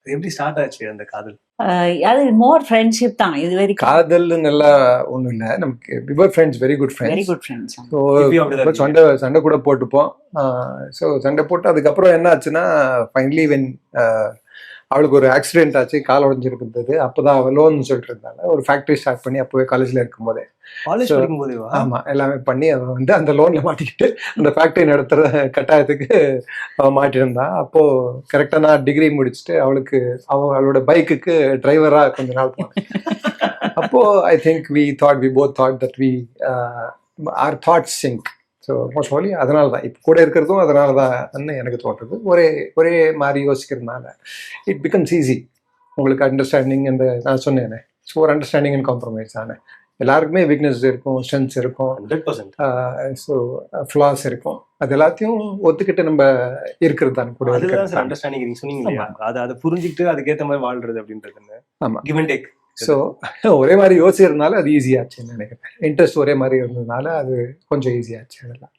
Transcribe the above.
எப்படி ஸ்டார்ட் ஆச்சு அந்த காதல்? அது மோர் ஃப்ரெண்ட்ஷிப் தான் இது வரைக்கும். காதல்னு எல்லாம் ஒண்ணும் இல்ல, நமக்கு we were friends, very good friends. Very good friends. So இப்பயும் அப்படிதான் சண்டை சண்டை கூட போட்டுப்போம். ஸோ சண்டை போட்டு அதுக்கப்புறம் என்ன ஆச்சுன்னா ஃபைனலி வென் அவளுக்கு ஒரு ஆக்சிடென்ட் ஆச்சு, கால் உடஞ்சிருந்தது. அப்போதான் அவள் லோன் சொல்லிட்டு இருந்தாங்க. ஒரு ஃபேக்ட்ரி ஸ்டார்ட் பண்ணி அப்போவே காலேஜில் இருக்கும்போதே காலேஜ் படிக்கும் போதேவா? ஆமாம் எல்லாமே பண்ணி அவள் வந்து அந்த லோனில் மாட்டிக்கிட்டு அந்த ஃபேக்ட்ரி நடத்துகிற கட்டாயத்துக்கு அவள் மாட்டியிருந்தா. அப்போது கரெக்டாக நான் டிகிரி முடிச்சுட்டு அவளுக்கு அவளோட பைக்குக்கு டிரைவராக கொஞ்ச நாள் போனேன். அப்போது I think we both thought that we are thoughts sync. So most awfully அதனால தான் இப்போ கூட இருக்கிறதும் அதனால தான் எனக்கு தோன்றது. ஒரே மாதிரி யோசிக்கிறதுனால இட் பிகம்ஸ் ஈஸி. உங்களுக்கு அண்டர்ஸ்டாண்டிங் அந்த நான் சொன்னேனே, ஸோ ஒரு அண்டர்ஸ்டாண்டிங் அண்ட் காம்ப்ரமைஸ் தானே. எல்லாருக்குமே வீக்னஸ் இருக்கும், ஸ்ட்ரென்த்ஸ் இருக்கும், 100%. ஸோ ஃப்ளாஸ் இருக்கும். அது எல்லாத்தையும் ஒத்துக்கிட்டு நம்ம இருக்கிறது தான் கூட அதுதான் சார் இருக்கிறது. அண்டர்ஸ்டாண்டிங். நீங்க சொன்னீங்க இல்லையா, அதை புரிஞ்சுக்கிட்டு அதுக்கேற்ற மாதிரி வாழ்றது அப்படின்றது. ஆமாம், கிவ் அண்ட் டேக். ஸோ ஒரே மாதிரி யோசிக்கிறதுனால அது ஈஸியாச்சுன்னு நினைக்கிறேன். இன்ட்ரெஸ்ட் ஒரே மாதிரி இருந்ததுனால அது கொஞ்சம் ஈஸியாச்சு அதெல்லாம்.